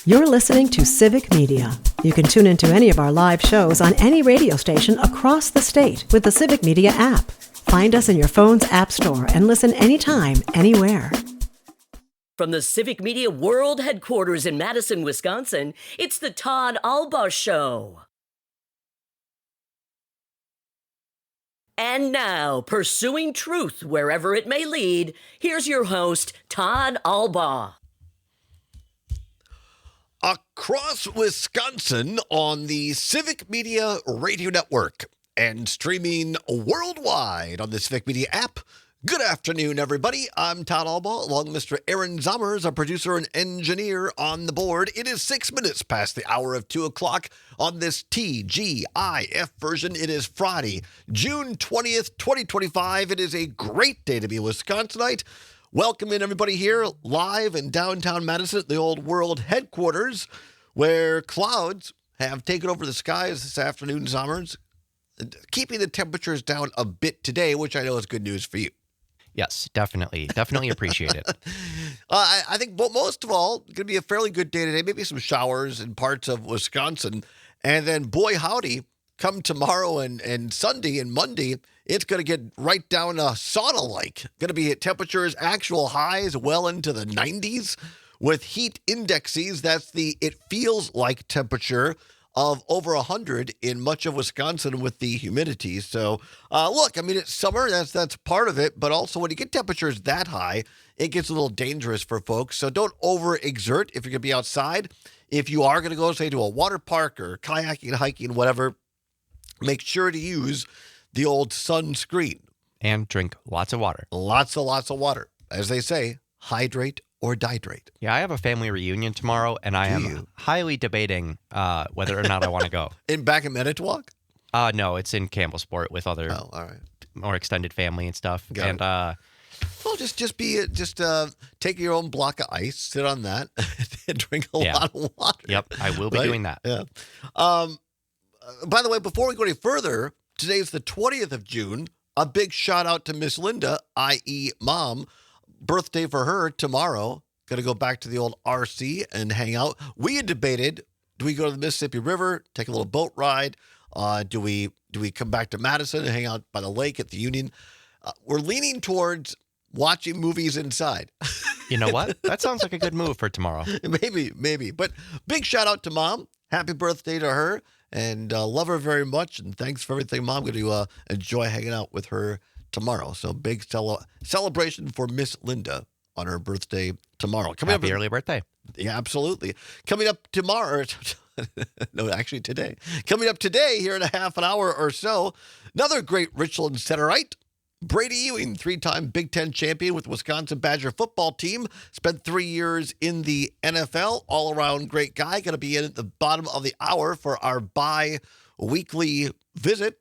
You're listening to Civic Media. You can tune into any of our live shows on any radio station across the state with the Civic Media app. Find us in your phone's app store and listen anytime, anywhere. From the Civic Media World Headquarters in Madison, Wisconsin, it's the Todd Alba Show. And now, pursuing truth wherever it may lead, here's your host, Todd Alba. Across Wisconsin on the Civic Media Radio Network and streaming worldwide on the Civic Media app. Good afternoon, everybody. I'm Todd Alba, along with Mr. Aaron Zommers, our producer and engineer on the board. It is 6 minutes past the hour of 2 o'clock on this TGIF version. It is Friday, June 20th, 2025. It is a great day to be a Wisconsinite. Welcome in, everybody, here live in downtown Madison at the Old World Headquarters, where clouds have taken over the skies this afternoon, Zommers, keeping the temperatures down a bit today, which I know is good news for you. Yes, definitely. Definitely appreciate it. I think most of all, going to be a fairly good day today. Maybe some showers in parts of Wisconsin. And then, boy, howdy, come tomorrow and Sunday and Monday, it's going to get right down sauna-like. Going to be at temperatures, actual highs well into the 90s with heat indexes. That's the it feels like temperature of over 100 in much of Wisconsin with the humidity. So, look, I mean, it's summer. That's part of it. But also, when you get temperatures that high, it gets a little dangerous for folks. So don't overexert if you're going to be outside. If you are going to go, say, to a water park or kayaking, hiking, whatever, make sure to use the old sunscreen. And drink lots of water. Lots of water. As they say, hydrate or dihydrate. Yeah, I have a family reunion tomorrow, and I am highly debating whether or not I want to go. Back in Manitowoc? No, it's in Campbellsport with other all right, more extended family and stuff. Got it. Well, just take your own block of ice, sit on that, and drink a lot of water. Yep, I will be doing that. Yeah. By the way, before we go any further, today's the 20th of June. A big shout out to Miss Linda, i.e. Mom. Birthday for her tomorrow. Going to go back to the old RC and hang out. We had debated, do we go to the Mississippi River, take a little boat ride? Do we come back to Madison and hang out by the lake at the Union? We're leaning towards watching movies inside. You know what? That sounds like a good move for tomorrow. Maybe. But big shout out to Mom. Happy birthday to her. And love her very much. And thanks for everything, Mom. Going to enjoy hanging out with her tomorrow. So big celebration for Miss Linda on her birthday tomorrow. Happy early birthday. Yeah, absolutely. Coming up tomorrow. No, actually today. Coming up today, here in a half an hour or so, another great Richland Centerite. Bradie Ewing, 3-time Big Ten champion with the Wisconsin Badger football team. Spent 3 years in the NFL. All-around great guy. Going to be in at the bottom of the hour for our bi-weekly visit.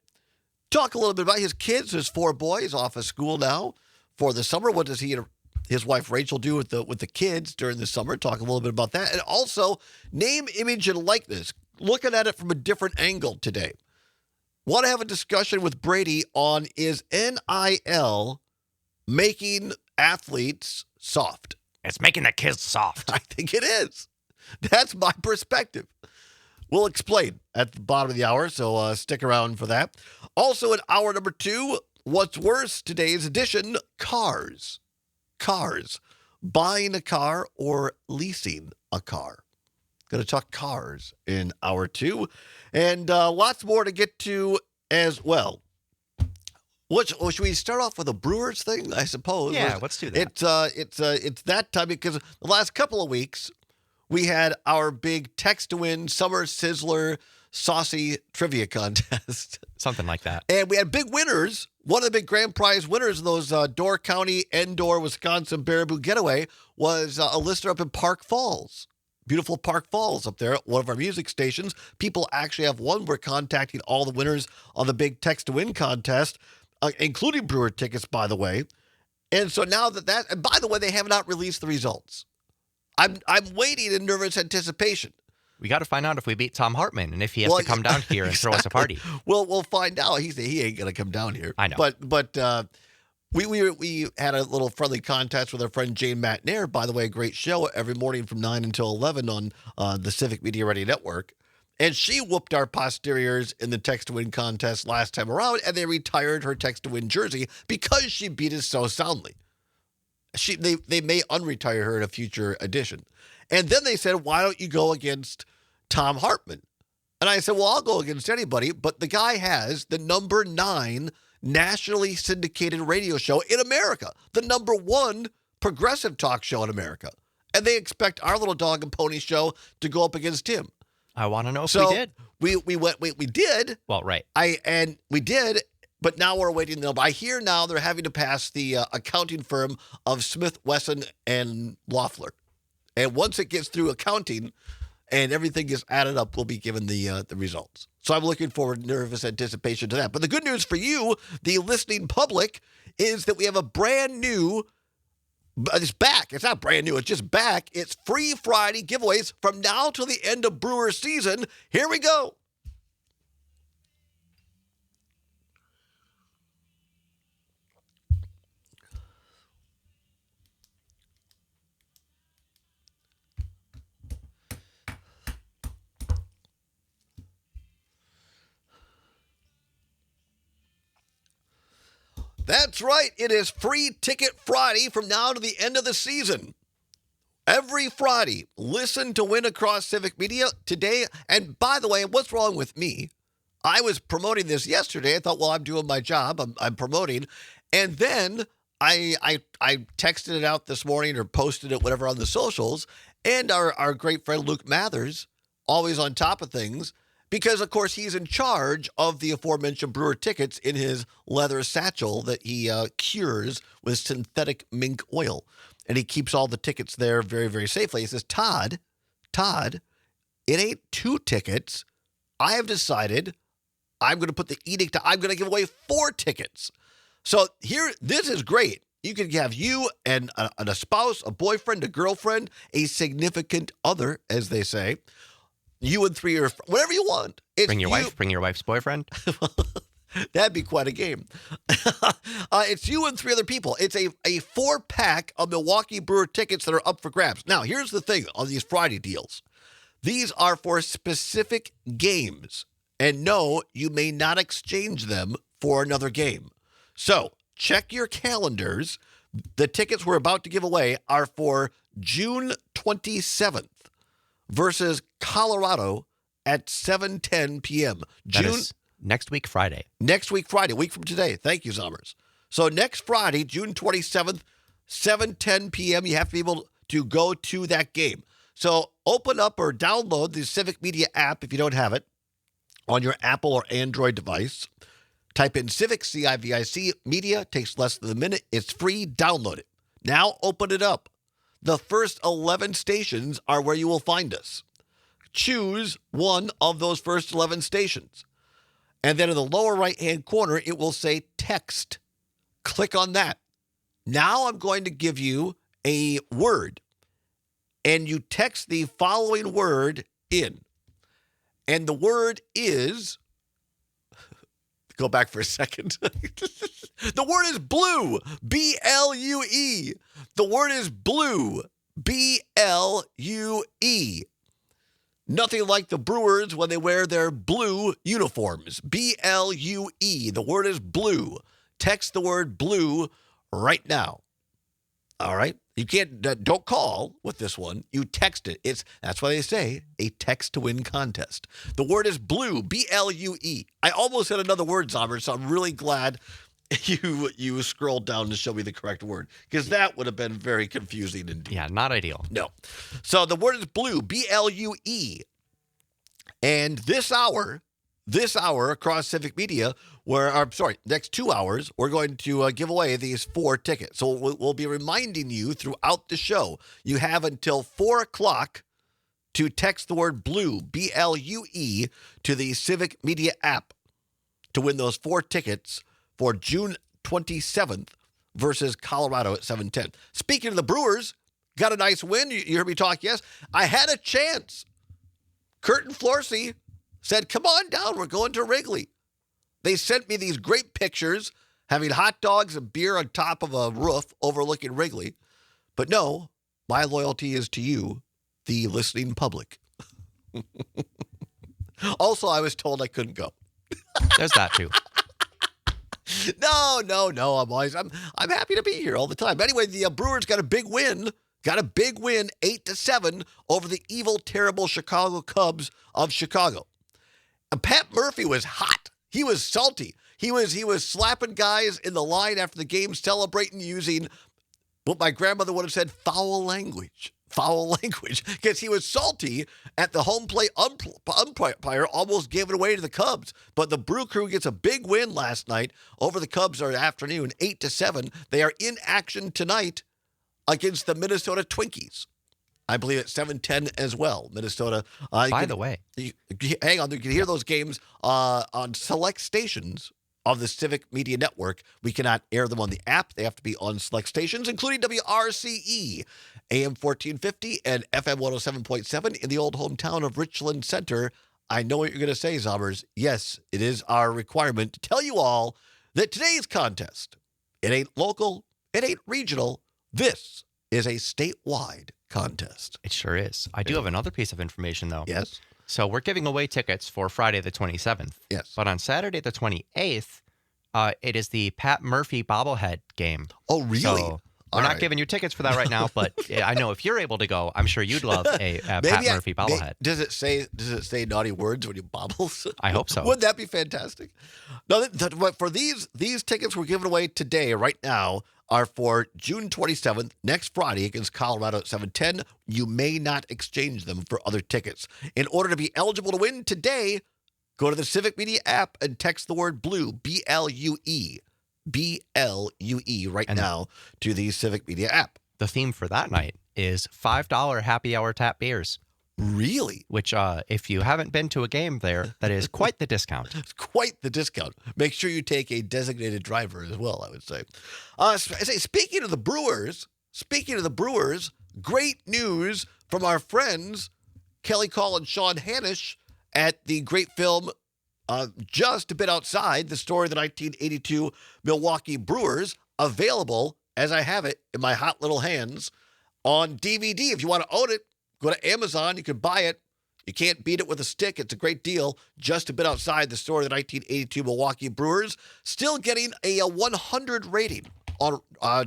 Talk a little bit about his kids, his 4 boys off of school now for the summer. What does he and his wife Rachel do with the kids during the summer? Talk a little bit about that. And also, name, image, and likeness. Looking at it from a different angle today. Want to have a discussion with Bradie on is NIL making athletes soft? It's making the kids soft. I think it is. That's my perspective. We'll explain at the bottom of the hour, so stick around for that. Also in hour number 2, what's worse, today's edition, cars. Cars. Buying a car or leasing a car. Going to talk cars in hour 2. And lots more to get to as well. Should we start off with a Brewers thing, I suppose? Yeah, let's do that. It's that time because the last couple of weeks, we had our big text-to-win Summer Sizzler Saucy Trivia Contest. Something like that. And we had big winners. One of the big grand prize winners in those Door County, Endor, Wisconsin Baraboo Getaway was a listener up in Park Falls. Beautiful Park Falls up there at one of our music stations. People actually have won. We're contacting all the winners on the big text-to-win contest, including Brewer tickets, by the way. And so now and by the way, they have not released the results. I'm waiting in nervous anticipation. We got to find out if we beat Tom Hartman and if he has to come down here and throw us a party. We'll find out. He ain't going to come down here. I know. But We had a little friendly contest with our friend Jane Matnair. By the way, a great show every morning from 9 until 11 on the Civic Media Ready Network. And she whooped our posteriors in the Text to Win contest last time around, and they retired her Text to Win jersey because she beat us so soundly. They may unretire her in a future edition. And then they said, why don't you go against Tom Hartman? And I said, well, I'll go against anybody, but the guy has the number 9 nationally syndicated radio show in America, the number 1 progressive talk show in America. And they expect our little dog and pony show to go up against him. I want to know if we did. We did. Well, right. We did, but now we're waiting. I hear now they're having to pass the accounting firm of Smith, Wesson, and Loeffler. And once it gets through accounting and everything is added up, we'll be given the results. So I'm looking forward in nervous anticipation to that. But the good news for you, the listening public, is that we have a brand new, it's back. It's not brand new. It's just back. It's free Friday giveaways from now till the end of Brewer season. Here we go. That's right. It is Free Ticket Friday from now to the end of the season. Every Friday, listen to Win Across Civic Media today. And by the way, what's wrong with me? I was promoting this yesterday. I thought, well, I'm doing my job. I'm promoting. And then I texted it out this morning or posted it, whatever, on the socials. And our great friend Luke Mathers, always on top of things, because, of course, he's in charge of the aforementioned Brewer tickets in his leather satchel that he cures with synthetic mink oil. And he keeps all the tickets there very, very safely. He says, Todd, it ain't 2 tickets. I have decided I'm going to put the edict, I'm going to give away 4 tickets. So here, this is great. You can have you and a spouse, a boyfriend, a girlfriend, a significant other, as they say. You and 3 or whatever you want. Bring your wife, bring your wife's boyfriend. That'd be quite a game. It's you and 3 other people. It's a 4-pack of Milwaukee Brewer tickets that are up for grabs. Now, here's the thing on these Friday deals. These are for specific games. And no, you may not exchange them for another game. So check your calendars. The tickets we're about to give away are for June 27th. Versus Colorado at 7:10 p.m. That is next week, Friday. Next week, Friday, a week from today. Thank you, Zommers. So next Friday, June 27th, 7:10 p.m., you have to be able to go to that game. So open up or download the Civic Media app if you don't have it on your Apple or Android device. Type in Civic, C-I-V-I-C, Media. Takes less than a minute. It's free. Download it. Now open it up. The first 11 stations are where you will find us. Choose one of those first 11 stations. And then in the lower right-hand corner, it will say text. Click on that. Now I'm going to give you a word. And you text the following word in. And the word is... Go back for a second. The word is blue. B-L-U-E. The word is blue. B-L-U-E. Nothing like the Brewers when they wear their blue uniforms. B-L-U-E. The word is blue. Text the word blue right now. All right? You can't, don't call with this one. You text it. That's why they say a text to win contest. The word is blue, B-L-U-E. I almost said another word, Zommer, so I'm really glad you scrolled down to show me the correct word, because that would have been very confusing indeed. Yeah, not ideal. No. So the word is blue, B-L-U-E. And this hour across Civic Media, next 2 hours, we're going to give away these 4 tickets. So we'll be reminding you throughout the show. You have until 4 o'clock to text the word blue, B-L-U-E, to the Civic Media app to win those 4 tickets for June 27th versus Colorado at 7:10. Speaking of the Brewers, got a nice win. You heard me talk, yes? I had a chance. Curtin Florsey said, come on down, we're going to Wrigley. They sent me these great pictures, having hot dogs and beer on top of a roof overlooking Wrigley. But no, my loyalty is to you, the listening public. Also, I was told I couldn't go. There's that too. No. I'm happy to be here all the time. Anyway, the Brewers got a big win. 8-7 over the evil, terrible Chicago Cubs of Chicago. And Pat Murphy was hot. He was salty. He was slapping guys in the line after the game, celebrating using what my grandmother would have said, foul language, because he was salty at the home plate umpire almost gave it away to the Cubs. But the Brew Crew gets a big win last night over the Cubs this afternoon, 8-7. They are in action tonight against the Minnesota Twinkies. I believe at 7:10 as well. Minnesota. By the way, hang on. You can hear those games on select stations of the Civic Media Network. We cannot air them on the app. They have to be on select stations, including WRCE, AM 1450 and FM 107.7 in the old hometown of Richland Center. I know what you're going to say, Zombers. Yes, it is our requirement to tell you all that today's contest, it ain't local, it ain't regional. This is a statewide contest. it sure is. I do have another piece of information, though. Yes. So we're giving away tickets for Friday the 27th. Yes. But on Saturday the 28th, it is the Pat Murphy bobblehead game. Oh, really? So we're not giving you tickets for that right now, but I know if you're able to go, I'm sure you'd love a Pat Murphy bobblehead. Does it say naughty words when you bobbles? I hope so. Wouldn't that be fantastic? No, but for these tickets we're giving away today, right now, are for June 27th, next Friday against Colorado at 7:10. You may not exchange them for other tickets. In order to be eligible to win today, go to the Civic Media app and text the word BLUE, B-L-U-E, B-L-U-E right now to the Civic Media app. The theme for that night is $5 happy hour tap beers. Really? Which, if you haven't been to a game there, that is quite the discount. It's quite the discount. Make sure you take a designated driver as well, I would say. Speaking of the Brewers, great news from our friends Kelly Call and Sean Hanisch at the great film Just a Bit Outside, the story of the 1982 Milwaukee Brewers, available, as I have it in my hot little hands, on DVD. If you want to own it, go to Amazon. You can buy it. You can't beat it with a stick. It's a great deal. Just a Bit Outside, the story of the 1982 Milwaukee Brewers. Still getting a 100 rating on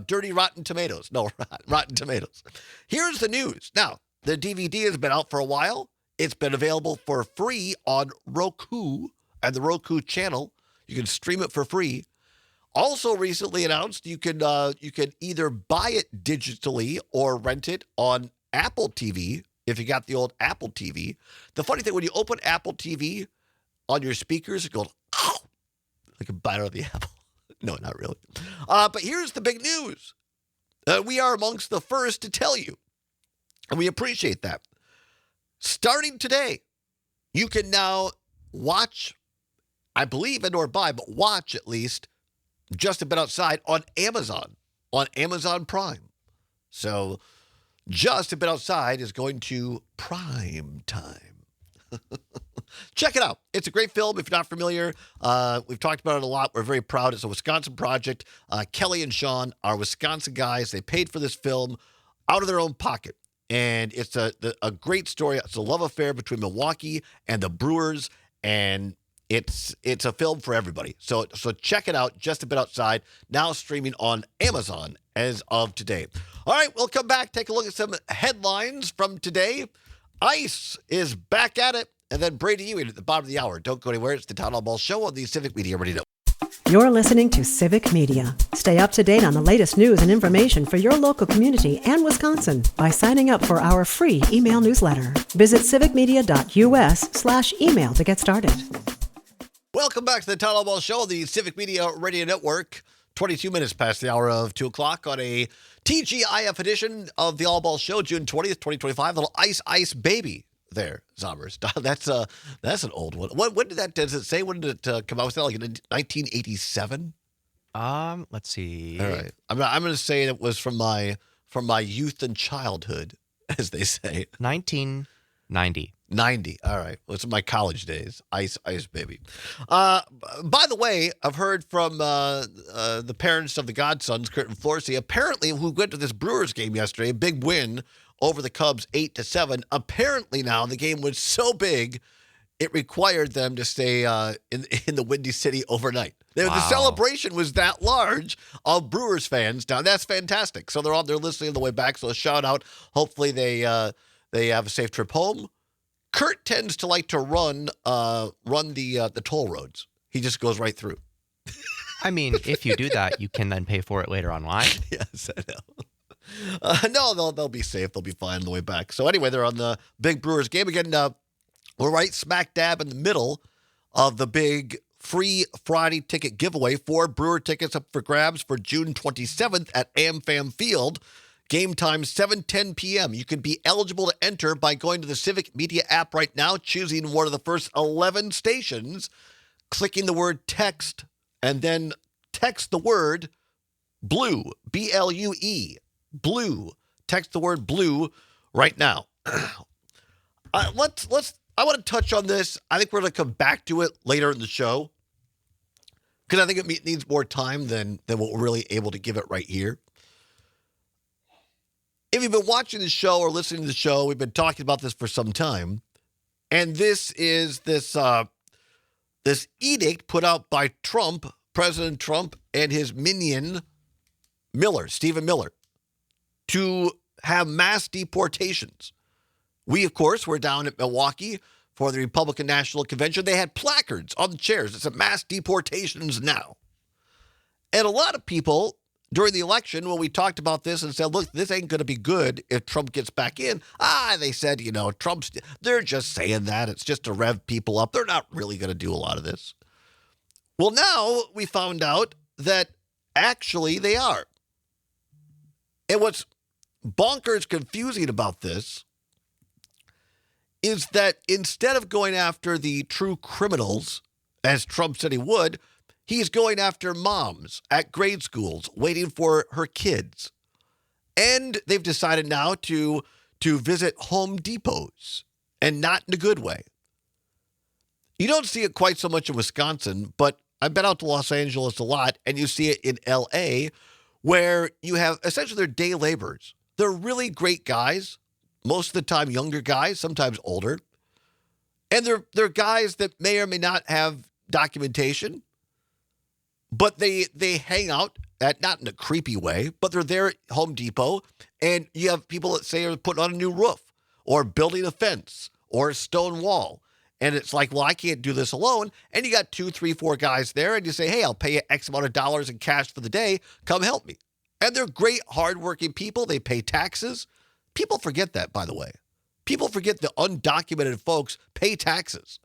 Dirty Rotten Tomatoes. No, Rotten Tomatoes. Here's the news. Now, the DVD has been out for a while. It's been available for free on Roku and the Roku channel. You can stream it for free. Also recently announced, you can either buy it digitally or rent it on Apple TV, if you got the old Apple TV. The funny thing, when you open Apple TV on your speakers, it goes, oh, like a bite out of the apple. No, not really. But here's the big news. We are amongst the first to tell you, and we appreciate that. Starting today, you can now watch, I believe, and or buy, but watch at least, Just a Bit Outside on Amazon Prime. So Just a Bit Outside is going to prime time. Check it out. It's a great film. If you're not familiar, we've talked about it a lot. We're very proud. It's a Wisconsin project. Kelly and Sean are Wisconsin guys. They paid for this film out of their own pocket. And it's a great story. It's a love affair between Milwaukee and the Brewers. And it's a film for everybody. So check it out. Just a Bit Outside. Now streaming on Amazon as of today. All right, we'll come back, take a look at some headlines from today. ICE is back at it, and then Bradie Ewing at the bottom of the hour. Don't go anywhere. It's the Todd Ball Show on the Civic Media Radio. You're listening to Civic Media. Stay up to date on the latest news and information for your local community and Wisconsin by signing up for our free email newsletter. Visit civicmedia.us/email to get started. Welcome back to the Todd Ball Show on the Civic Media Radio Network. 22 minutes past the hour of 2 o'clock on a TGIF edition of the All Ball Show, June 20th, 2025. Little Ice Baby there, Zombers. That's an old one. When did that, does it say, when did it come out? Was that like in 1987? Let's see. All right. I'm going to say it was from my youth and childhood, as they say. 1990. 90. All right. Well, it's my college days. Ice, baby. By the way, I've heard from the parents of the godsons, Kurt and Florsey, apparently who went to this Brewers game yesterday, a big win over the Cubs 8-7. Apparently now the game was so big, it required them to stay in the Windy City overnight. Wow. The celebration was that large of Brewers fans down. That's fantastic. So they're listening on the way back. So a shout out. Hopefully they have a safe trip home. Kurt tends to like to run the toll roads. He just goes right through. I mean, if you do that, you can then pay for it later online. Yes, I know. No, they'll be safe. They'll be fine on the way back. So anyway, they're on the big Brewers game again. We're right smack dab in the middle of the big free Friday ticket giveaway. 4 Brewer tickets up for grabs for June 27th at AmFam Field. Game time, 7:10 p.m. You can be eligible to enter by going to the Civic Media app right now, choosing one of the first 11 stations, clicking the word text, and then text the word blue, B-L-U-E, blue. Text the word blue right now. I want to touch on this. I think we're going to come back to it later in the show because I think it needs more time than what we're really able to give it right here. If you've been watching the show or listening to the show, we've been talking about this for some time. And this is this edict put out by Trump, President Trump, and his minion, Stephen Miller, to have mass deportations. We, of course, were down at Milwaukee for the Republican National Convention. They had placards on the chairs. It's a mass deportations now. And a lot of people during the election, when we talked about this and said, look, this ain't going to be good if Trump gets back in. They said, they're just saying that. It's just to rev people up. They're not really going to do a lot of this. Well, now we found out that actually they are. And what's bonkers confusing about this is that instead of going after the true criminals, as Trump said he would, he's going after moms at grade schools waiting for her kids. And they've decided now to visit Home Depots, and not in a good way. You don't see it quite so much in Wisconsin, but I've been out to Los Angeles a lot, and you see it in L.A., where you have essentially they're day laborers. They're really great guys, most of the time younger guys, sometimes older. And they're guys that may or may not have documentation, but they hang out not in a creepy way, but they're there at Home Depot, and you have people that say are putting on a new roof or building a fence or a stone wall. And it's like, well, I can't do this alone. And you got 2, 3, 4 guys there, and you say, hey, I'll pay you X amount of dollars in cash for the day. Come help me. And they're great, hardworking people. They pay taxes. People forget that, by the way. People forget the undocumented folks pay taxes.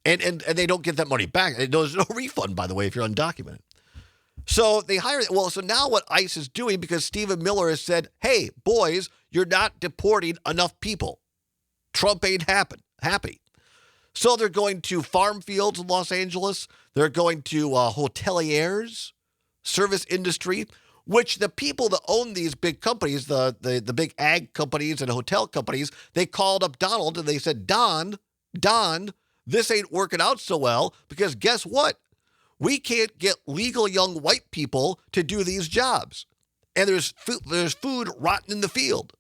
And they don't get that money back. There's no refund, by the way, if you're undocumented. So they hire. Well, so now what ICE is doing, because Stephen Miller has said, hey, boys, you're not deporting enough people. Trump ain't happy. So they're going to farm fields in Los Angeles. They're going to hoteliers, service industry, which the people that own these big companies, the big ag companies and hotel companies, they called up Donald and they said, Don, this ain't working out so well because guess what? We can't get legal young white people to do these jobs. And there's food rotting in the field.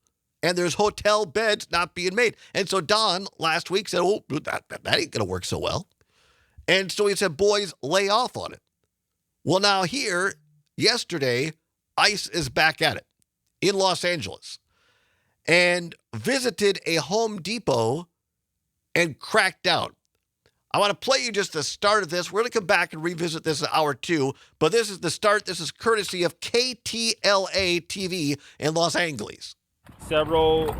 And there's hotel beds not being made. And so Don last week said, oh, that ain't going to work so well. And so he said, boys, lay off on it. Well, now here, yesterday, ICE is back at it in Los Angeles and visited a Home Depot and cracked down. I want to play you just the start of this. We're going to come back and revisit this in hour 2, but this is the start. This is courtesy of KTLA TV in Los Angeles. Several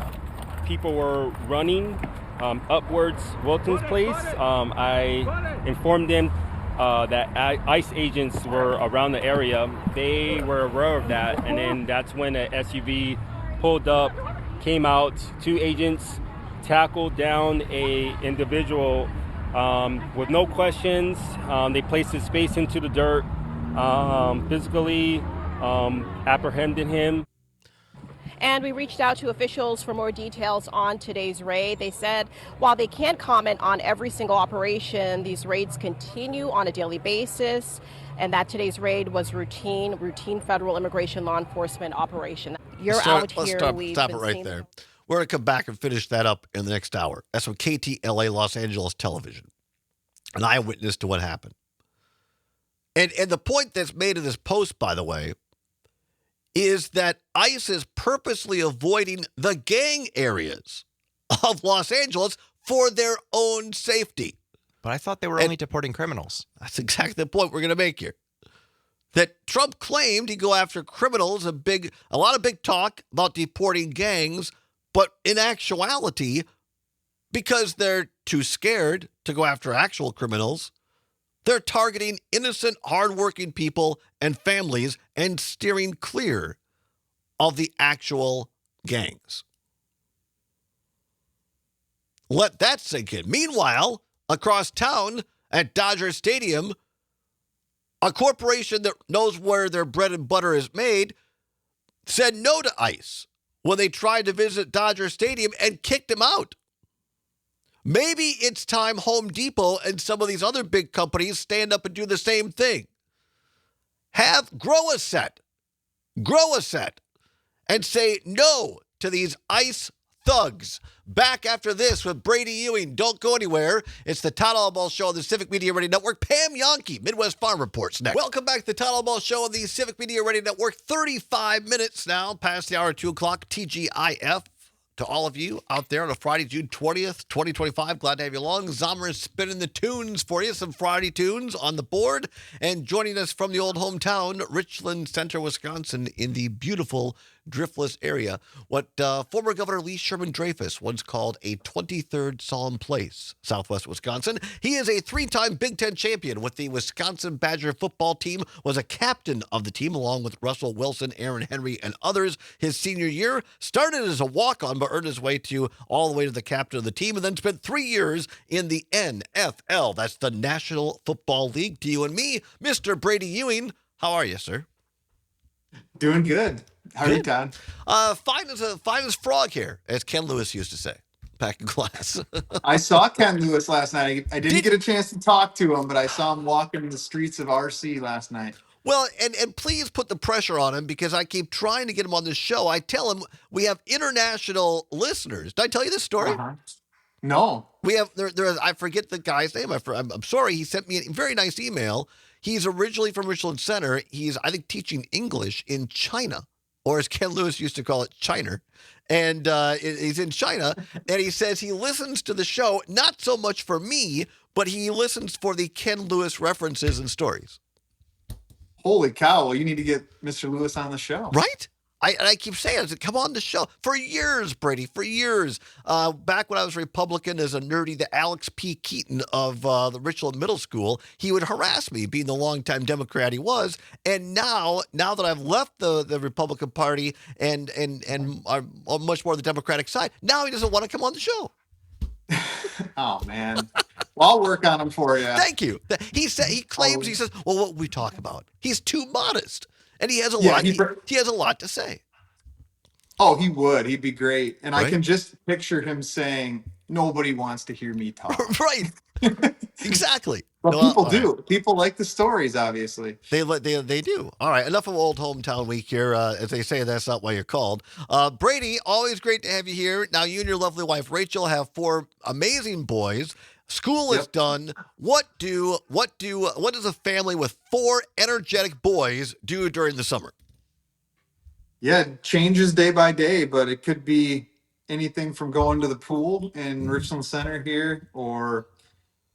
people were running upwards Wilton's place. I informed them that ICE agents were around the area. They were aware of that, and then that's when an SUV pulled up, came out, 2 agents tackled down a individual with no questions. They placed his face into the dirt, physically apprehended him. And we reached out to officials for more details on today's raid. They said while they can't comment on every single operation, these raids continue on a daily basis, and that today's raid was routine federal immigration law enforcement operation. Stop it right there. We're going to come back and finish that up in the next hour. That's from KTLA Los Angeles Television, an eyewitness to what happened. And the point that's made in this post, by the way, is that ICE is purposely avoiding the gang areas of Los Angeles for their own safety. But I thought they were only deporting criminals. That's exactly the point we're going to make here. That Trump claimed he'd go after criminals, a lot of big talk about deporting gangs, but in actuality, because they're too scared to go after actual criminals, they're targeting innocent, hardworking people and families and steering clear of the actual gangs. Let that sink in. Meanwhile, across town at Dodger Stadium, a corporation that knows where their bread and butter is made said no to ICE when they tried to visit Dodger Stadium and kicked them out. Maybe it's time Home Depot and some of these other big companies stand up and do the same thing. Grow a set, and say no to these ICE thugs. Back after this with Bradie Ewing. Don't go anywhere. It's the Todd Albaugh Show on the Civic Media Radio Network. Pam Yonke, Midwest Farm Reports next. Welcome back to the Todd Albaugh Show on the Civic Media Radio Network. 35 minutes now past the hour of 2 o'clock. TGIF. To all of you out there on a Friday, June 20th, 2025. Glad to have you along. Zomer is spinning the tunes for you. Some Friday tunes on the board. And joining us from the old hometown, Richland Center, Wisconsin, in the beautiful Driftless area, what former Governor Lee Sherman Dreyfus once called a 23rd solemn place, southwest Wisconsin. He is a 3-time Big Ten champion with the Wisconsin Badger football team, was a captain of the team along with Russell Wilson, Aaron Henry, and others his senior year. Started as a walk-on, but earned his way all the way to the captain of the team, and then spent 3 years in the NFL. That's the National Football League. To you and me, Mr. Bradie Ewing. How are you, sir? Doing good. How are you, Todd? Fine as frog here, as Ken Lewis used to say, back in class. I saw Ken Lewis last night. I didn't get a chance to talk to him, but I saw him walking the streets of RC last night. Well, and please put the pressure on him because I keep trying to get him on this show. I tell him we have international listeners. Did I tell you this story? Uh-huh. No. We have I forget the guy's name. I'm sorry. He sent me a very nice email. He's originally from Richland Center. He's, I think, teaching English in China, or as Ken Lewis used to call it, China. And he's in China, and he says he listens to the show, not so much for me, but he listens for the Ken Lewis references and stories. Holy cow. Well, you need to get Mr. Lewis on the show. Right? I keep saying, I said, come on the show. For years, Bradie, for years. Back when I was Republican as a nerdy, the Alex P. Keaton of the Richland Middle School, he would harass me, being the longtime Democrat he was. And now that I've left the Republican Party and I'm much more the Democratic side, now he doesn't want to come on the show. Oh, man. Well, I'll work on him for you. Thank you. He claims, he says, well, what we talk about? He's too modest. And he has a lot. He has a lot to say. Oh, he would. He'd be great. And right? I can just picture him saying, "Nobody wants to hear me talk." Right. Exactly. But people do. Right. People like the stories, obviously. They do. All right. Enough of Old Hometown Week here. As they say, that's not why you're called. Bradie, always great to have you here. Now, you and your lovely wife, Rachel, have 4 amazing boys. School is done. What does a family with 4 energetic boys do during the summer? Yeah, it changes day by day, but it could be anything from going to the pool in Richland Center here, or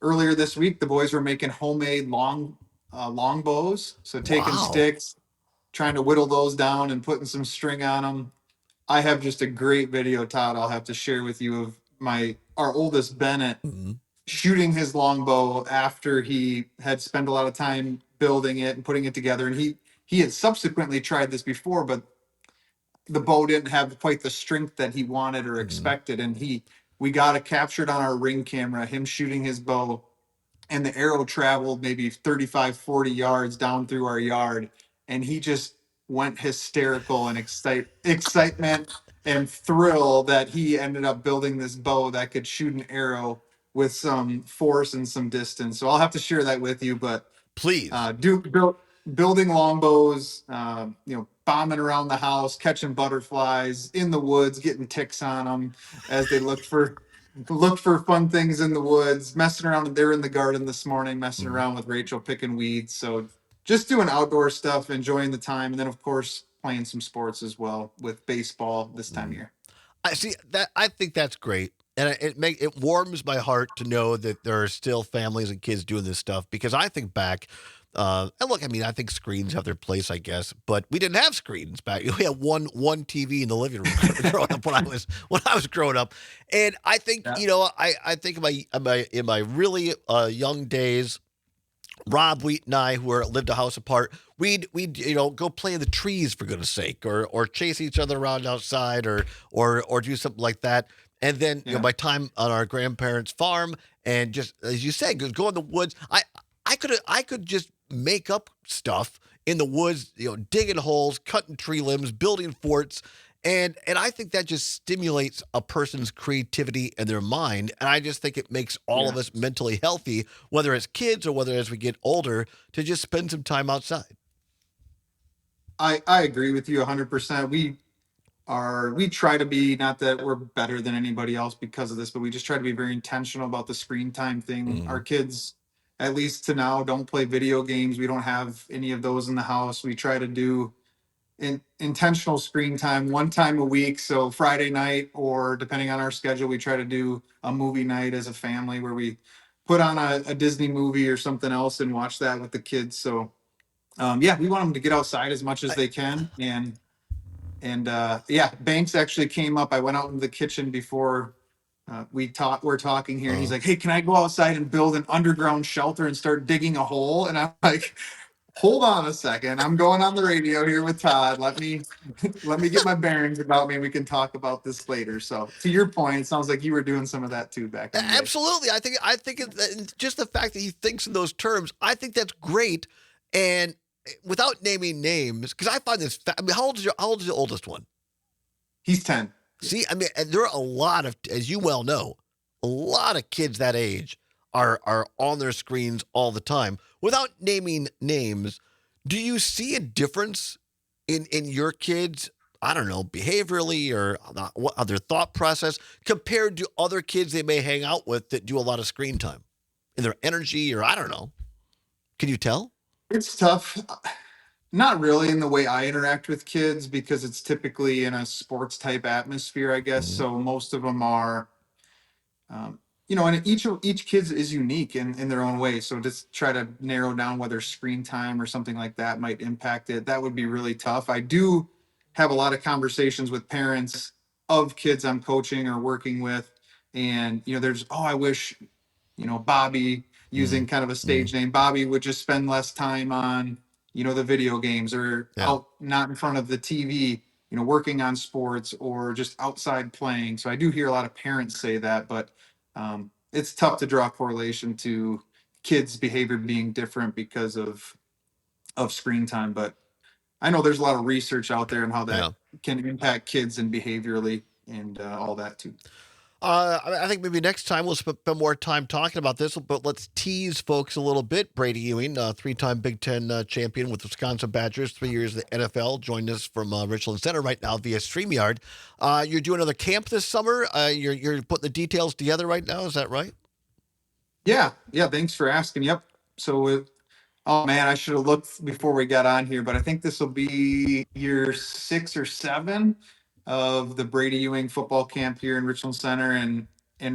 earlier this week, the boys were making homemade long bows. So taking sticks, trying to whittle those down and putting some string on them. I have just a great video, Todd, I'll have to share with you of our oldest Bennett shooting his longbow after he had spent a lot of time building it and putting it together. And he had subsequently tried this before, but the bow didn't have quite the strength that he wanted or expected. And we got it captured on our ring camera, him shooting his bow, and the arrow traveled maybe 35, 40 yards down through our yard. And he just went hysterical and excitement and thrill that he ended up building this bow that could shoot an arrow with some force and some distance. So I'll have to share that with you, but Please. building longbows, bombing around the house, catching butterflies in the woods, getting ticks on them as they look for fun things in the woods, messing around. They're in the garden this morning, messing around with Rachel, picking weeds. So just doing outdoor stuff, enjoying the time, and then of course playing some sports as well with baseball this time of year. I see that. I think that's great. And it warms my heart to know that there are still families and kids doing this stuff, because I think back, and look, I mean, I think screens have their place, I guess, but we didn't have screens back. We had one TV in the living room growing up when I was growing up. And I think, I think in my really young days, Rob Wheat and I, who lived a house apart, we'd go play in the trees, for goodness sake, or chase each other around outside, or do something like that. And then my time on our grandparents' farm, and just as you said, go in the woods. I could just make up stuff in the woods, digging holes, cutting tree limbs, building forts. And I think that just stimulates a person's creativity and their mind. And I just think it makes all of us mentally healthy, whether it's kids or whether as we get older, to just spend some time outside. I agree with you 100%. We try to be, not that we're better than anybody else because of this, but we just try to be very intentional about the screen time thing. Our kids, at least to now, don't play video games. We don't have any of those in the house. We try to do intentional screen time one time a week. So Friday night, or depending on our schedule, we try to do a movie night as a family where we put on a Disney movie or something else and watch that with the kids. So we want them to get outside as much as they can. And Banks actually came up. I went out in the kitchen before we're talking here. And he's like, "Hey, can I go outside and build an underground shelter and start digging a hole?" And I'm like, "Hold on a second. I'm going on the radio here with Todd. Let me get my bearings about me, and we can talk about this later." So to your point, it sounds like you were doing some of that too back in the day. Absolutely. I think just the fact that he thinks in those terms, I think that's great. And without naming names, because I find this, how old is your oldest one? He's 10. See, I mean, and there are a lot of, as you well know, a lot of kids that age are on their screens all the time. Without naming names, do you see a difference in your kids, I don't know, behaviorally or their thought process compared to other kids they may hang out with that do a lot of screen time? In their energy, or I don't know. Can you tell? It's tough. Not really in the way I interact with kids, because it's typically in a sports type atmosphere, I guess. So most of them are, and each kid is unique in their own way. So just try to narrow down whether screen time or something like that might impact it. That would be really tough. I do have a lot of conversations with parents of kids I'm coaching or working with. And, I wish, Bobby, using kind of a stage name, Bobby would just spend less time on, the video games, or out, not in front of the TV, working on sports, or just outside playing. So I do hear a lot of parents say that, but it's tough to draw a correlation to kids' behavior being different because of screen time. But I know there's a lot of research out there on how that can impact kids and behaviorally and all that too. I think maybe next time we'll spend more time talking about this, but let's tease folks a little bit. Bradie Ewing, three-time Big Ten champion with Wisconsin Badgers, 3 years in the NFL, joined us from Richland Center right now via StreamYard. You're doing another camp this summer. You're putting the details together right now. Is that right? Yeah. Thanks for asking. Yep. So, oh man, I should have looked before we got on here, but I think this will be year 6 or 7 of the Bradie Ewing football camp here in Richland Center. And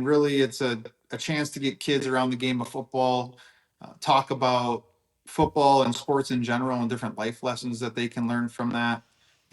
really it's a chance to get kids around the game of football, talk about football and sports in general and different life lessons that they can learn from that,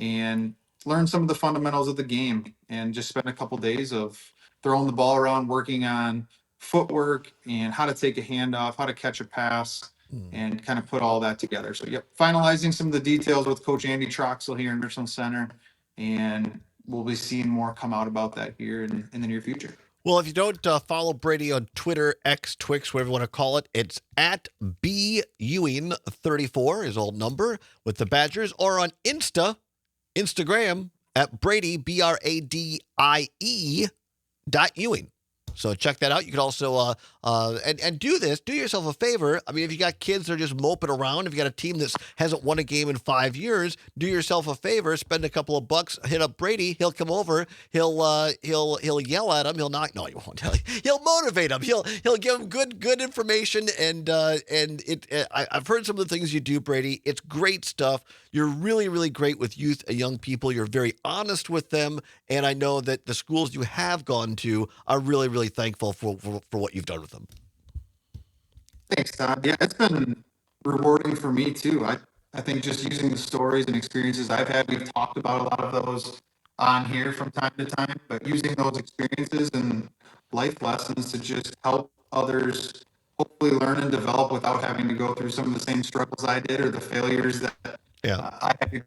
and learn some of the fundamentals of the game, and just spend a couple days of throwing the ball around, working on footwork and how to take a handoff, how to catch a pass, and kind of put all that together. So finalizing some of the details with Coach Andy Troxel here in Richland Center, and we'll be seeing more come out about that here in the near future. Well, if you don't follow Bradie on Twitter, X, Twix, whatever you want to call it, it's at B Ewing 34, his old number, with the Badgers, or on Instagram at Bradie, BRADIE .Ewing. So check that out. You can also and do this. Do yourself a favor. I mean, if you got kids that are just moping around, if you got a team that hasn't won a game in 5 years, do yourself a favor. Spend a couple of bucks. Hit up Bradie. He'll come over. He'll yell at him. He'll not. No, he won't. He'll motivate him. He'll give him good information. And I've heard some of the things you do, Bradie. It's great stuff. You're really, really great with youth and young people. You're very honest with them. And I know that the schools you have gone to are really, really thankful for what you've done with them. Thanks, Todd. Yeah, it's been rewarding for me too. I think just using the stories and experiences I've had, we've talked about a lot of those on here from time to time, but using those experiences and life lessons to just help others hopefully learn and develop without having to go through some of the same struggles I did or the failures that I had to.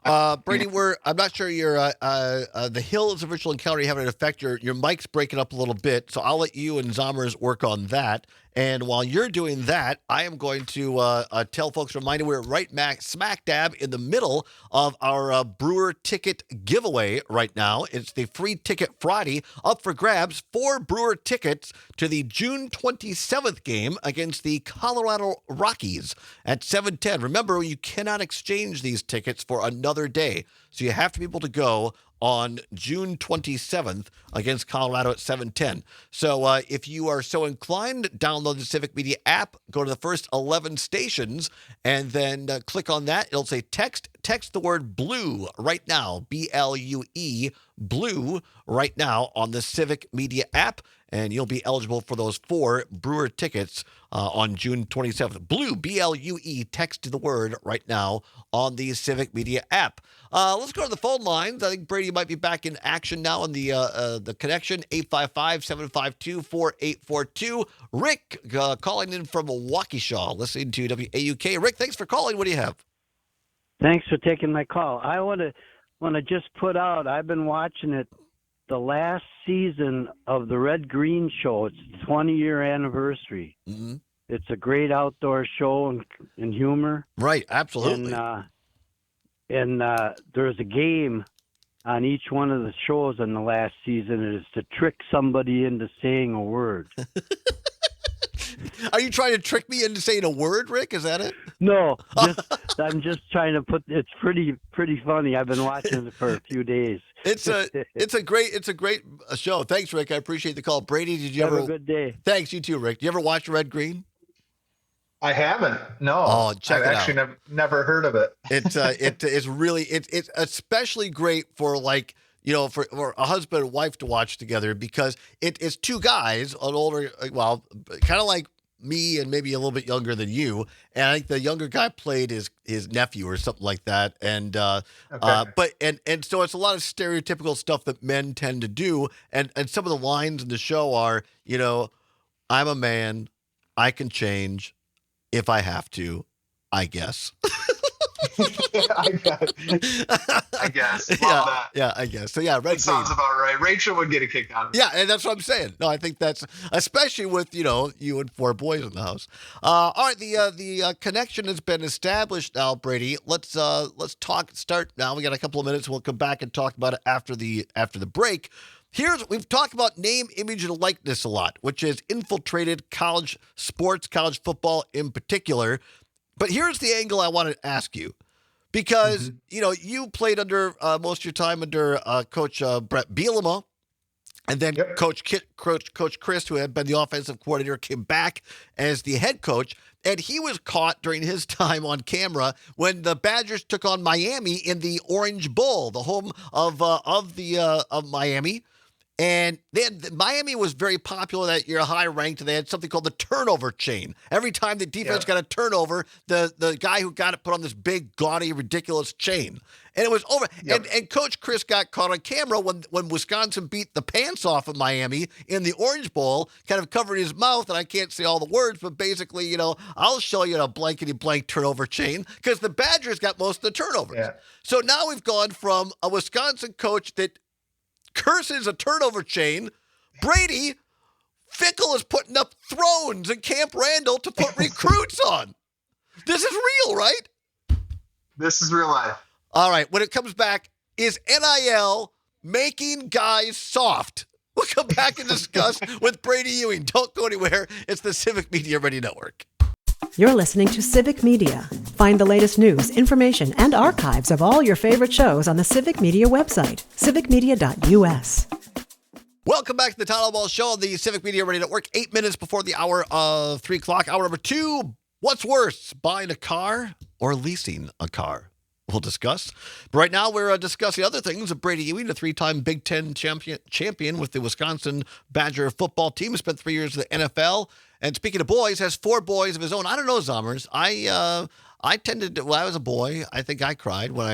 Bradie, I'm not sure the hills of Richland County having an effect. Your mic's breaking up a little bit, so I'll let you and Zommers work on that. And while you're doing that, I am going to tell folks, remind you, we're right smack dab in the middle of our Brewer ticket giveaway right now. It's the Free Ticket Friday, up for grabs, 4 Brewer tickets to the June 27th game against the Colorado Rockies at 7:10. Remember, you cannot exchange these tickets for another day, so you have to be able to go on June 27th against Colorado at 7:10. So if you are so inclined, download the Civic Media app, go to the first 11 stations, and then click on that. It'll say text the word blue right now, BLUE, blue right now on the Civic Media app, and you'll be eligible for those 4 Brewer tickets on June 27th. Blue, BLUE, text the word right now on the Civic Media app. Let's go to the phone lines. I think Bradie might be back in action now on the connection, 855-752-4842. Rick calling in from Waukesha, listening to WAUK. Rick, thanks for calling. What do you have? Thanks for taking my call. I want to just put out, I've been watching it, the last season of the Red Green Show. It's the 20-year anniversary. Mm-hmm. It's a great outdoor show and humor. Right, absolutely. And there's a game on each one of the shows in the last season. It is to trick somebody into saying a word. Are you trying to trick me into saying a word, Rick? Is that it? No, I'm just trying to put. It's pretty funny. I've been watching it for a few days. It's a great show. Thanks, Rick. I appreciate the call. Bradie, did you have ever? A good day. Thanks, you too, Rick. Do you ever watch Red Green? I haven't. No. Oh, check it out. I've actually never heard of it. It's really it's especially great for for a husband and wife to watch together, because it's 2 guys, an older, well, kind of like me and maybe a little bit younger than you, and I think the younger guy played his nephew or something like that, and so it's a lot of stereotypical stuff that men tend to do, and some of the lines in the show are, I'm a man, I can change if I have to, I guess. I guess. Love that. Yeah, I guess. So yeah, Red sounds about right. Rachel would get a kick out of it. Yeah, and that's what I'm saying. No, I think that's, especially with you and 4 boys in the house. All right, the connection has been established now, Bradie. Let's start now. We got a couple of minutes. We'll come back and talk about it after the break. We've talked about name, image, and likeness a lot, which has infiltrated college sports, college football in particular. But here's the angle I want to ask you, because, you played under most of your time under Coach Brett Bielema, and then Coach Chris, who had been the offensive coordinator, came back as the head coach, and he was caught during his time on camera when the Badgers took on Miami in the Orange Bowl, the home of Miami. And Miami was very popular that year, high ranked, and they had something called the turnover chain. Every time the defense got a turnover, the guy who got it put on this big, gaudy, ridiculous chain. And it was over. Yep. And Coach Chris got caught on camera when Wisconsin beat the pants off of Miami in the Orange Bowl, kind of covering his mouth, and I can't say all the words, but basically, I'll show you a blankety-blank turnover chain, because the Badgers got most of the turnovers. Yeah. So now we've gone from a Wisconsin coach that curses a turnover chain, Bradie, Fickle is putting up thrones in Camp Randall to put recruits on. This is real, right? This is real life. All right, when it comes back, is NIL making guys soft? We'll come back and discuss with Bradie Ewing. Don't go anywhere. It's the Civic Media Ready Network. You're listening to Civic Media. Find the latest news, information, and archives of all your favorite shows on the Civic Media website, civicmedia.us. Welcome back to the Todd Ball Show on the Civic Media Ready Network. 8 minutes before the hour of 3 o'clock. Hour number 2. What's worse, buying a car or leasing a car? We'll discuss. But right now, we're discussing other things. Bradie Ewing, a 3-time Big Ten champion with the Wisconsin Badger football team, spent 3 years in the NFL. And speaking of boys, has 4 boys of his own. I don't know, Zommers. I tended to, when I was a boy, I think I cried when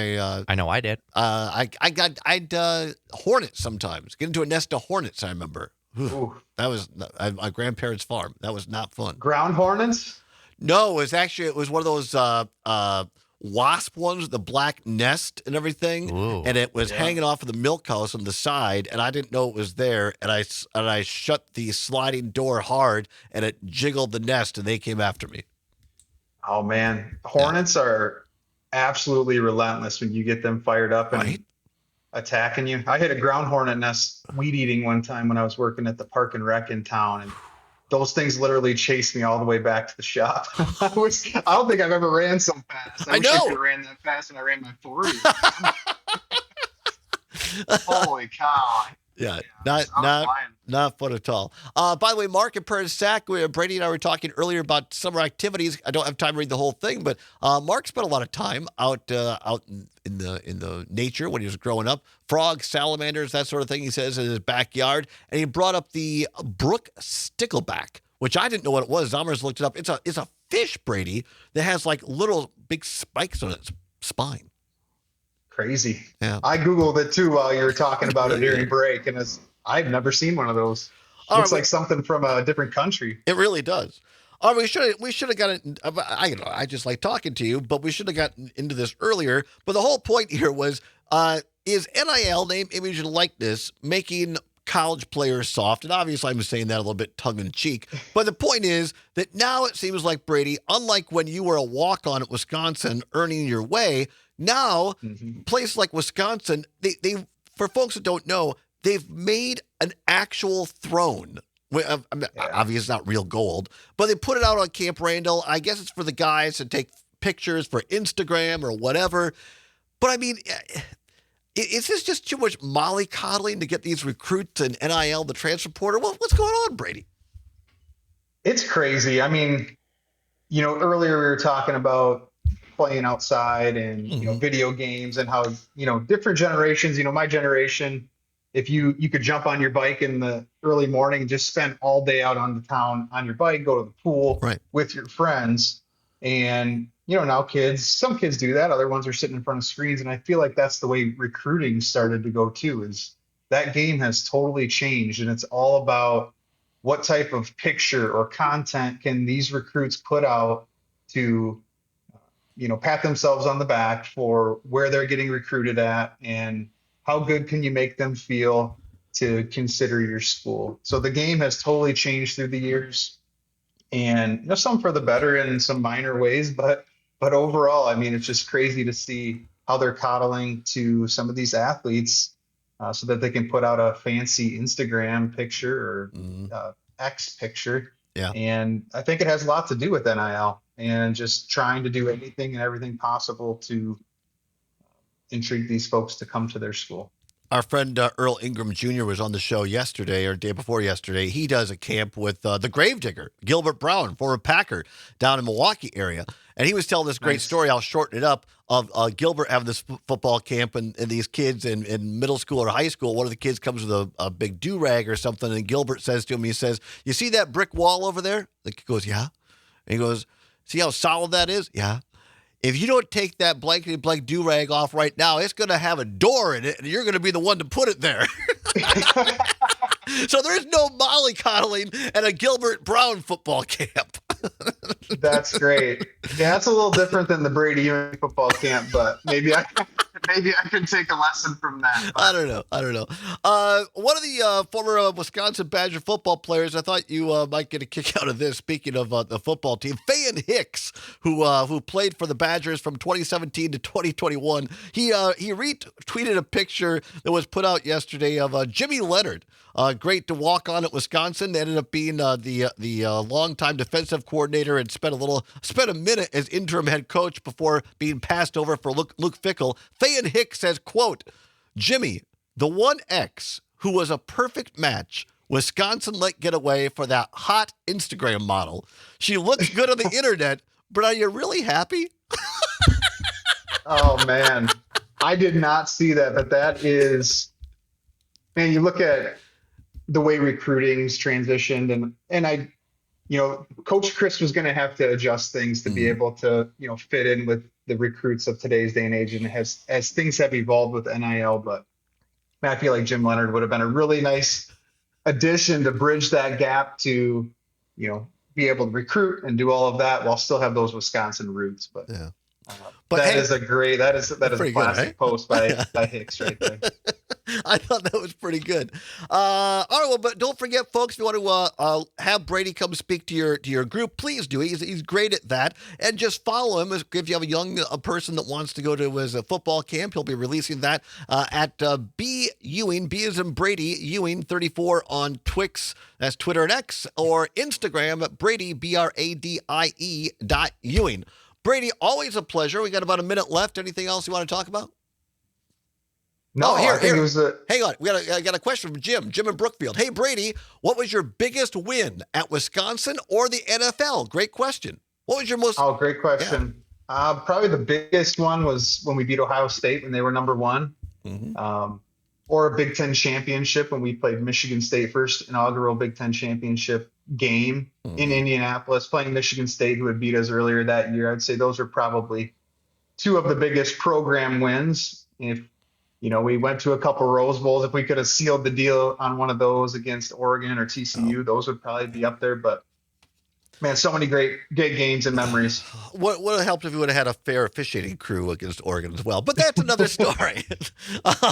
I know I did. I'd hornets sometimes. Get into a nest of hornets, I remember. Ooh. That was my grandparents' farm. That was not fun. Ground hornets? No, it was one of those wasp ones with the black nest and everything. Ooh. And it was hanging off of the milk house on the side, and I didn't know it was there. And I shut the sliding door hard, and it jiggled the nest, and they came after me. Oh man, hornets are absolutely relentless when you get them fired up and attacking you. I hit a ground hornet nest weed eating one time when I was working at the Park and Rec in town, and those things literally chased me all the way back to the shop. I don't think I've ever ran so fast. I wish I could have ran that fast when I ran my 40. Holy cow. Yeah, not fun at all. By the way, Mark and Prairie Sack, Bradie and I were talking earlier about summer activities. I don't have time to read the whole thing, but Mark spent a lot of time out in the nature when he was growing up. Frogs, salamanders, that sort of thing, he says, in his backyard. And he brought up the brook stickleback, which I didn't know what it was. Zommers looked it up. It's a fish, Bradie, that has like little big spikes on its spine. Crazy. Yeah. I Googled it too while you were talking about it during break, and I've never seen one of those. Looks like something from a different country. It really does. Oh, we should have gotten. I just like talking to you, but we should have gotten into this earlier. But the whole point here was, is NIL, name, image, and likeness, making college players soft? And obviously, I'm saying that a little bit tongue in cheek. But the point is that now it seems like, Bradie, unlike when you were a walk-on at Wisconsin earning your way, now places like Wisconsin, they for folks that don't know, they've made an actual throne. Obviously, it's not real gold, but they put it out on Camp Randall. I guess it's for the guys to take pictures for Instagram or whatever. But I mean, is this just too much mollycoddling to get these recruits and NIL, the transfer portal? What's going on, Bradie? It's crazy. I mean, earlier we were talking about playing outside and video games and how different generations. My generation, if you could jump on your bike in the early morning and just spend all day out on the town on your bike, go to the pool with your friends. And now some kids do that, other ones are sitting in front of screens, and I feel like that's the way recruiting started to go too. Is that game has totally changed, and it's all about what type of picture or content can these recruits put out to pat themselves on the back for where they're getting recruited at, and how good can you make them feel to consider your school. So the game has totally changed through the years, and some for the better in some minor ways, but overall, I mean, it's just crazy to see how they're coddling to some of these athletes so that they can put out a fancy Instagram picture or X picture. Yeah. And I think it has a lot to do with NIL and just trying to do anything and everything possible to intrigue these folks to come to their school. Our friend Earl Ingram Jr. was on the show yesterday or day before yesterday. He does a camp with the Gravedigger, Gilbert Brown, former Packer, down in Milwaukee area. And he was telling this great story, I'll shorten it up, of Gilbert having this football camp and these kids in middle school or high school. One of the kids comes with a big do-rag or something, and Gilbert says to him, he says, "You see that brick wall over there?" The kid goes, "Yeah." And he goes, "See how solid that is?" "Yeah." "If you don't take that blankety blank do-rag off right now, it's going to have a door in it, and you're going to be the one to put it there." So there's no mollycoddling at a Gilbert Brown football camp. That's great. Yeah, that's a little different than the Bradie Ewing football camp, but maybe I Maybe I could take a lesson from that. I don't know. One of the former Wisconsin Badger football players, I thought you might get a kick out of this. Speaking of the football team, Fayan Hicks, who played for the Badgers from 2017 to 2021, he retweeted a picture that was put out yesterday of Jimmy Leonard. Great to walk on at Wisconsin. Ended up being the longtime defensive coordinator and spent a minute as interim head coach before being passed over for Luke Fickell. Fayan Hicks says, quote, Jimmy, the 1X who was a perfect match. Wisconsin let get away for that hot Instagram model. She looks good on the internet, but are you really happy? Oh, man. I did not see that, but that is, man, you look at the way recruiting's transitioned and Coach Chris was going to have to adjust things to be able to, fit in with the recruits of today's day and age. And as things have evolved with NIL, but man, I feel like Jim Leonard would have been a really nice addition to bridge that gap to, be able to recruit and do all of that while still have those Wisconsin roots. But yeah. But that is a classic post by Hicks right there. I thought that was pretty good. All right, well, but don't forget, folks, if you want to have Bradie come speak to your group, please do. He's great at that. And just follow him. If you have a young person that wants to go to his football camp, he'll be releasing that at B Ewing, B as in Bradie Ewing 34 on Twix, that's Twitter and X, or Instagram at Bradie, BRADIE.Ewing. Bradie, always a pleasure. We got about a minute left. Anything else you want to talk about? No, I think it was hang on. I got a question from Jim in Brookfield. Hey, Bradie, what was your biggest win at Wisconsin or the NFL? Great question. What was your most... Oh, great question. Yeah. Probably the biggest one was when we beat Ohio State when they were number one. Mm-hmm. Or a Big Ten championship when we played Michigan State, first inaugural Big Ten championship game in Indianapolis, playing Michigan State, who had beat us earlier that year. I'd say those are probably two of the biggest program wins. If we went to a couple Rose Bowls, if we could have sealed the deal on one of those against Oregon or TCU, those would probably be up there. But man, so many great games and memories. What would have helped if we would have had a fair officiating crew against Oregon as well? But that's another story.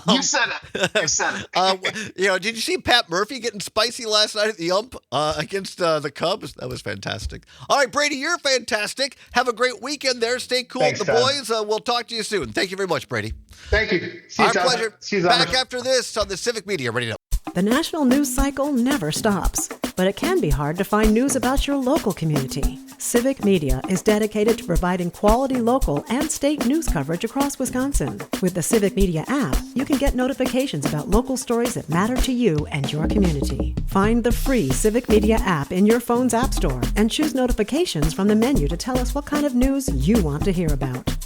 You said it. Did you see Pat Murphy getting spicy last night at the ump against the Cubs? That was fantastic. All right, Bradie, you're fantastic. Have a great weekend there. Stay cool with the boys. We'll talk to you soon. Thank you very much, Bradie. Thank you. Our pleasure. Back after this on the Civic Media Radio. The national news cycle never stops, but it can be hard to find news about your local community. Civic Media is dedicated to providing quality local and state news coverage across Wisconsin. With the Civic Media app, you can get notifications about local stories that matter to you and your community. Find the free Civic Media app in your phone's app store and choose notifications from the menu to tell us what kind of news you want to hear about.